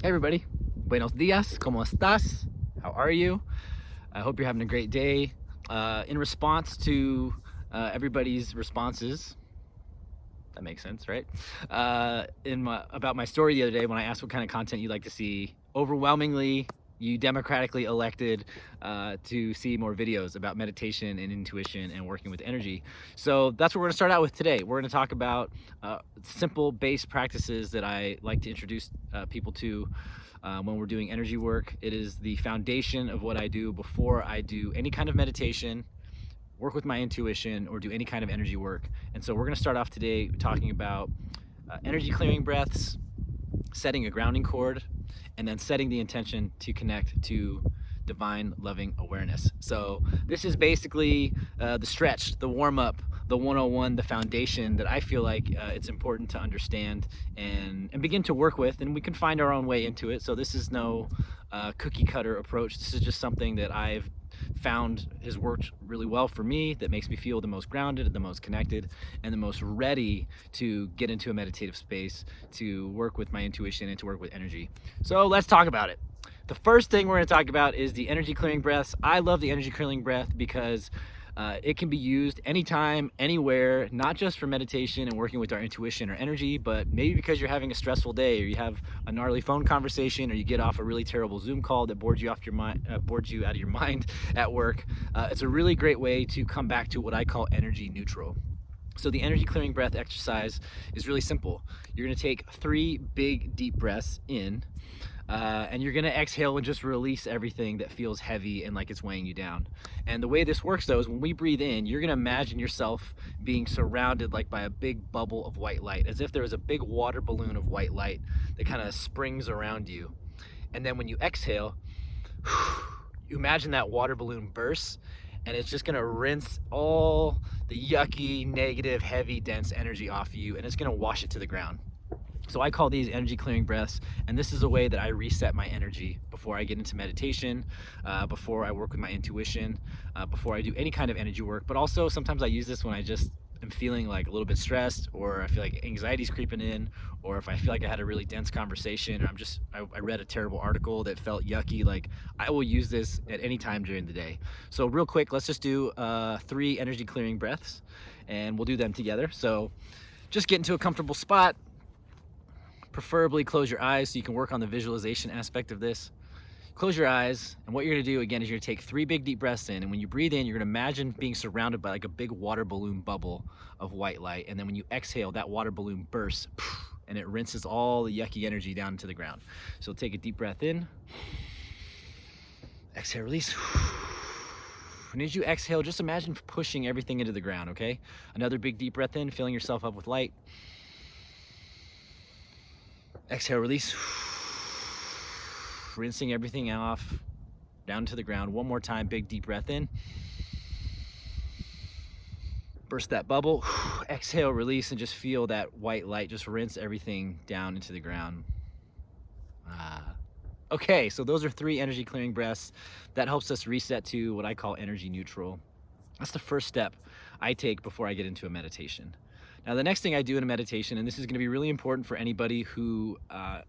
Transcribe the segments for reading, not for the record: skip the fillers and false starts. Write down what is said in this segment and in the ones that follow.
Hey everybody, buenos dias, ¿cómo estás? How are you? I hope you're having a great day. In response to everybody's responses, that makes sense, right? About my story the other day when I asked what kind of content you'd like to see, overwhelmingly you democratically elected to see more videos about meditation and intuition and working with energy. So that's what we're going to start out with today. We're going to talk about simple base practices that I like to introduce people to when we're doing energy work. It is the foundation of what I do before I do any kind of meditation, work with my intuition, or do any kind of energy work. And so we're going to start off today talking about energy clearing breaths, setting a grounding cord, and then setting the intention to connect to divine loving awareness. So this is basically the stretch, the warm-up, the 101, the foundation that I feel like it's important to understand and begin to work with, and we can find our own way into it. So this is no cookie cutter approach. This is just something that I've found has worked really well for me, that makes me feel the most grounded, the most connected, and the most ready to get into a meditative space, to work with my intuition and to work with energy. So let's talk about it. The first thing we're going to talk about is the energy clearing breaths. I love the energy clearing breath because it can be used anytime, anywhere, not just for meditation and working with our intuition or energy, but maybe because you're having a stressful day, or you have a gnarly phone conversation, or you get off a really terrible Zoom call that bored you out of your mind at work. It's a really great way to come back to what I call energy neutral. So the energy clearing breath exercise is really simple. You're going to take 3 big deep breaths in, and you're gonna exhale and just release everything that feels heavy and like it's weighing you down. And the way this works though is when we breathe in, you're gonna imagine yourself being surrounded like by a big bubble of white light, as if there was a big water balloon of white light that kind of springs around you. And then when you exhale, you imagine that water balloon bursts, and it's just gonna rinse all the yucky, negative, heavy, dense energy off of you, and it's gonna wash it to the ground. So I call these energy clearing breaths, and this is a way that I reset my energy before I get into meditation, before I work with my intuition, before I do any kind of energy work. But also sometimes I use this when I just am feeling like a little bit stressed, or I feel like anxiety's creeping in, or if I feel like I had a really dense conversation, or I read a terrible article that felt yucky. Like, I will use this at any time during the day. So real quick, let's just do 3 energy clearing breaths, and we'll do them together. So just get into a comfortable spot. Preferably close your eyes so you can work on the visualization aspect of this. Close your eyes, and what you're gonna do again is you're gonna take 3 big deep breaths in, and when you breathe in, you're gonna imagine being surrounded by like a big water balloon bubble of white light, and then when you exhale, that water balloon bursts, and it rinses all the yucky energy down into the ground. So take a deep breath in, exhale, release. And as you exhale, just imagine pushing everything into the ground, okay? Another big deep breath in, filling yourself up with light. Exhale, release. Rinsing everything off down to the ground. One more time, big deep breath in. Burst that bubble. Exhale, release, and just feel that white light just rinse everything down into the ground. Okay, so those are 3 energy clearing breaths. That helps us reset to what I call energy neutral. That's the first step I take before I get into a meditation. Now, the next thing I do in a meditation, and this is going to be really important for anybody who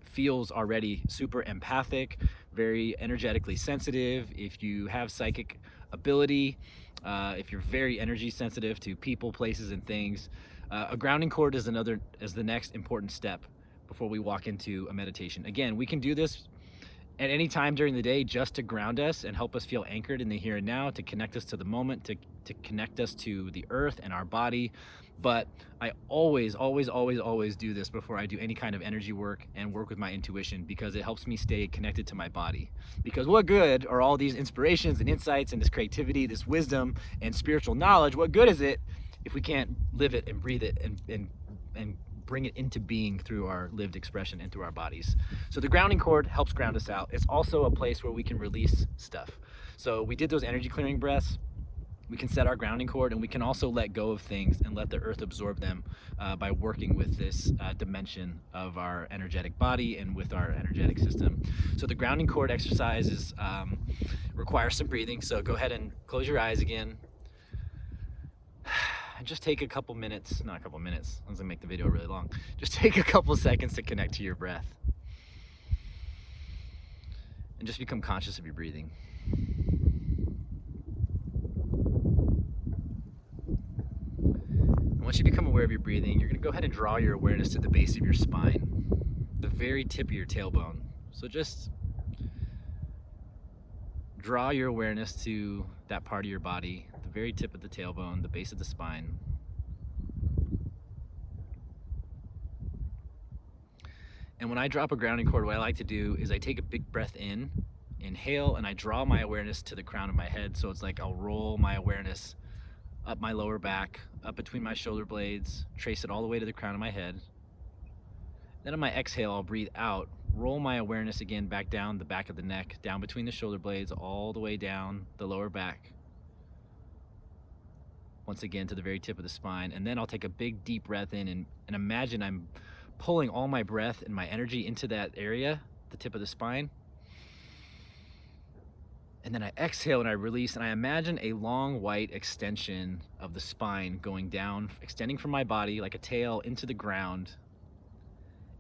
feels already super empathic, very energetically sensitive, if you have psychic ability, if you're very energy sensitive to people, places, and things, a grounding cord is the next important step before we walk into a meditation. Again, we can do this at any time during the day just to ground us and help us feel anchored in the here and now, to connect us to the moment, to connect us to the earth and our body. But I always do this before I do any kind of energy work and work with my intuition, because it helps me stay connected to my body. Because what good are all these inspirations and insights and this creativity, this wisdom and spiritual knowledge? What good is it if we can't live it and breathe it and bring it into being through our lived expression and through our bodies? So the grounding cord helps ground us out. It's also a place where we can release stuff. So we did those energy clearing breaths. We can set our grounding cord, and we can also let go of things and let the earth absorb them by working with this dimension of our energetic body and with our energetic system. So the grounding cord exercises require some breathing. So go ahead and close your eyes again. And just take a couple minutes, not a couple minutes, I was gonna make the video really long. Just take a couple seconds to connect to your breath. and just become conscious of your breathing. And once you become aware of your breathing, you're going to go ahead and draw your awareness to the base of your spine, the very tip of your tailbone. So just draw your awareness to that part of your body, the very tip of the tailbone, the base of the spine. And when I drop a grounding cord, what I like to do is I take a big breath in, inhale, and I draw my awareness to the crown of my head. So it's like I'll roll my awareness up my lower back, up between my shoulder blades, trace it all the way to the crown of my head. Then on my exhale, I'll breathe out, roll my awareness again back down the back of the neck, down between the shoulder blades, all the way down the lower back. Once again to the very tip of the spine. And then I'll take a big deep breath in and imagine I'm pulling all my breath and my energy into that area, the tip of the spine. And then I exhale and I release, and I imagine a long white extension of the spine going down, extending from my body like a tail into the ground,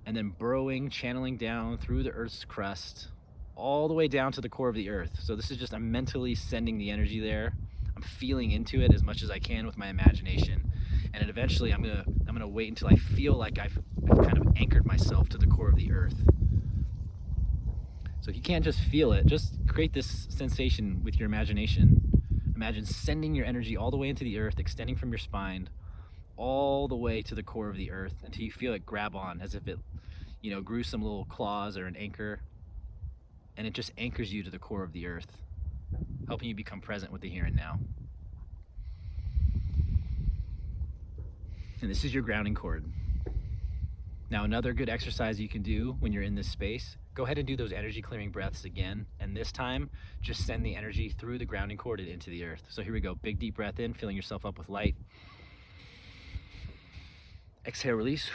and then burrowing, channeling down through the earth's crust, all the way down to the core of the earth. So this is just, I'm mentally sending the energy there. I'm feeling into it as much as I can with my imagination. And then eventually I'm gonna wait until I feel like I've kind of anchored myself to the core of the earth. So if you can't just feel it, just create this sensation with your imagination. Imagine sending your energy all the way into the earth, extending from your spine, all the way to the core of the earth until you feel it grab on, as if it, grew some little claws or an anchor, and it just anchors you to the core of the earth, helping you become present with the here and now. And this is your grounding cord. Now, another good exercise you can do when you're in this space, go ahead and do those energy clearing breaths again. And this time, just send the energy through the grounding cord and into the earth. So here we go. Big deep breath in, filling yourself up with light. Exhale, release.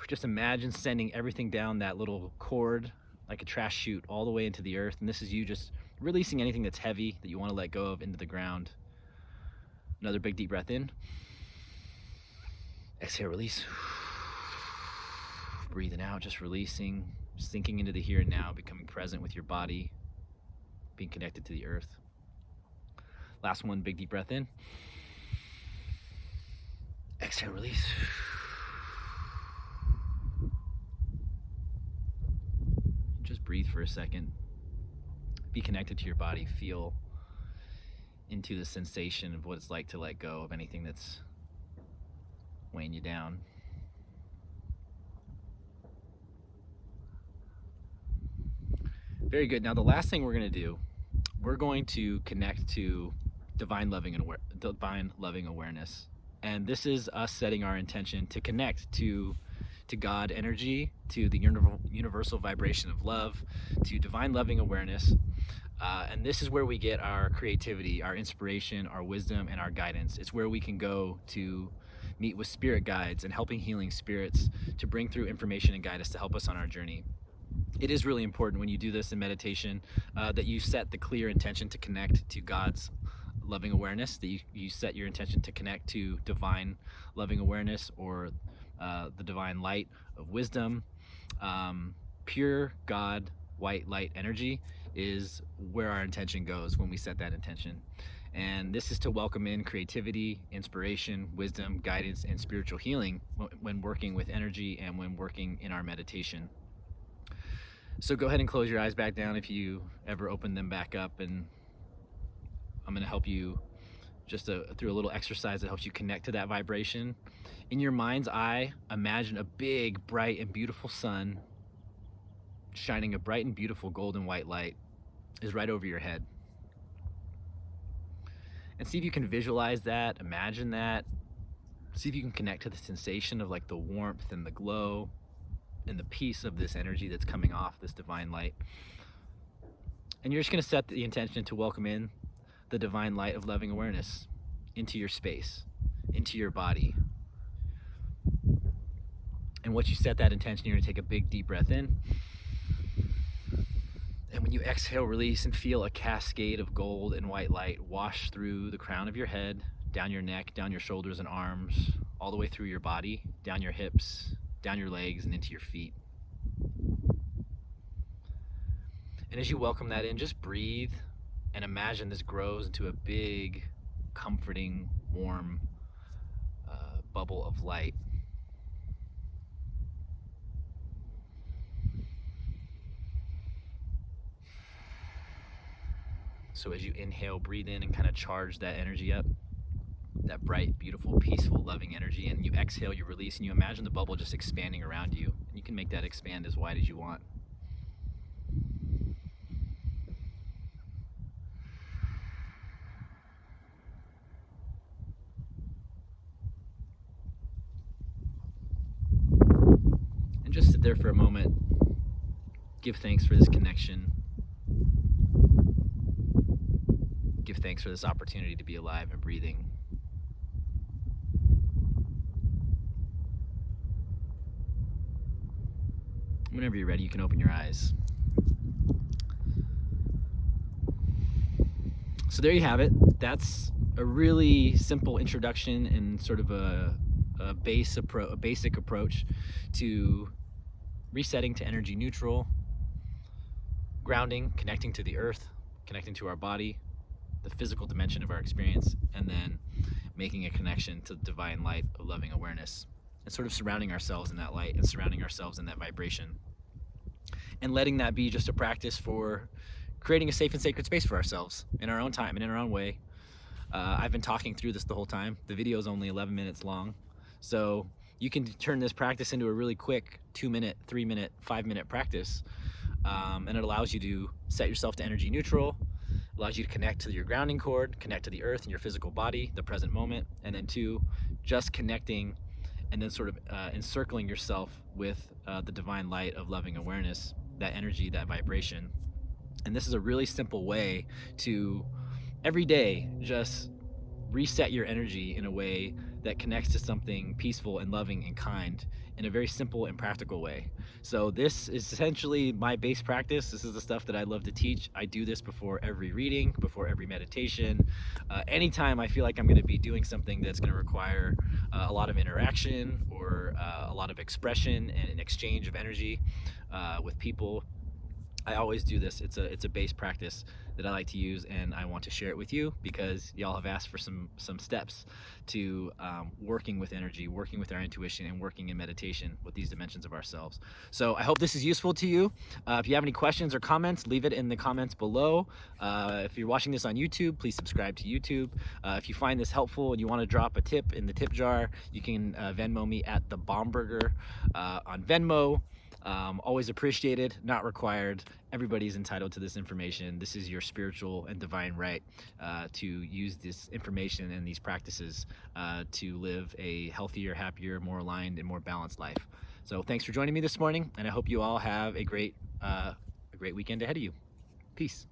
Just imagine sending everything down that little cord like a trash chute all the way into the earth. And this is you just releasing anything that's heavy that you want to let go of into the ground. Another big deep breath in. Exhale, release. Breathing out, just releasing, sinking into the here and now, becoming present with your body, being connected to the earth. Last one, big deep breath in. Exhale, release. Just breathe for a second. Be connected to your body. Feel into the sensation of what it's like to let go of anything that's weighing you down. Very good. Now the last thing we're going to do, we're going to connect to divine loving awareness. And this is us setting our intention to connect to God energy, to the universal vibration of love, to divine loving awareness. And this is where we get our creativity, our inspiration, our wisdom, and our guidance. It's where we can go to meet with spirit guides and helping healing spirits to bring through information and guide us to help us on our journey. It is really important when you do this in meditation that you set the clear intention to connect to God's loving awareness, that you set your intention to connect to divine loving awareness, or the divine light of wisdom. Pure God, white light energy is where our intention goes when we set that intention. And this is to welcome in creativity, inspiration, wisdom, guidance, and spiritual healing when working with energy and when working in our meditation. So go ahead and close your eyes back down if you ever open them back up, and I'm going to help you just through a little exercise that helps you connect to that vibration. In your mind's eye, imagine a big, bright, and beautiful sun shining a bright and beautiful golden white light is right over your head. And see if you can visualize that, imagine that. See if you can connect to the sensation of like the warmth and the glow and the peace of this energy that's coming off this divine light. And you're just going to set the intention to welcome in the divine light of loving awareness into your space, into your body. And once you set that intention, you're going to take a big deep breath in. And when you exhale, release, and feel a cascade of gold and white light wash through the crown of your head, down your neck, down your shoulders and arms, all the way through your body, down your hips, down your legs, and into your feet. And as you welcome that in, just breathe and imagine this grows into a big, comforting, warm bubble of light. So as you inhale, breathe in and kind of charge that energy up, that bright, beautiful, peaceful, loving energy, and you exhale, you release, and you imagine the bubble just expanding around you. And you can make that expand as wide as you want. And just sit there for a moment. Give thanks for this connection. Give thanks for this opportunity to be alive and breathing. Whenever you're ready, you can open your eyes. So there you have it. That's a really simple introduction and sort of a basic approach to resetting to energy neutral, grounding, connecting to the earth, connecting to our body, the physical dimension of our experience, and then making a connection to the divine light of loving awareness, and sort of surrounding ourselves in that light and surrounding ourselves in that vibration, and letting that be just a practice for creating a safe and sacred space for ourselves in our own time and in our own way. I've been talking through this the whole time. The video is only 11 minutes long, so you can turn this practice into a really quick 2-minute, 3-minute, 5-minute practice, and it allows you to set yourself to energy neutral, allows you to connect to your grounding cord, connect to the earth and your physical body, the present moment, and then 2, just connecting and then sort of encircling yourself with the divine light of loving awareness, that energy, that vibration. And this is a really simple way to every day just reset your energy in a way that connects to something peaceful and loving and kind in a very simple and practical way. So this is essentially my base practice. This is the stuff that I love to teach. I do this before every reading, before every meditation. Anytime I feel like I'm going to be doing something that's going to require a lot of interaction or a lot of expression and an exchange of energy with people, I always do this. It's a base practice that I like to use, and I want to share it with you because y'all have asked for some steps to working with energy, working with our intuition, and working in meditation with these dimensions of ourselves. So I hope this is useful to you. If you have any questions or comments, leave it in the comments below. If you're watching this on YouTube, please subscribe to YouTube. If you find this helpful and you want to drop a tip in the tip jar, you can Venmo me at the Bomberger on Venmo. Always appreciated, not required. Everybody's entitled to this information. This is your spiritual and divine right to use this information and these practices to live a healthier, happier, more aligned, and more balanced life. So thanks for joining me this morning, and I hope you all have a great weekend ahead of you. Peace.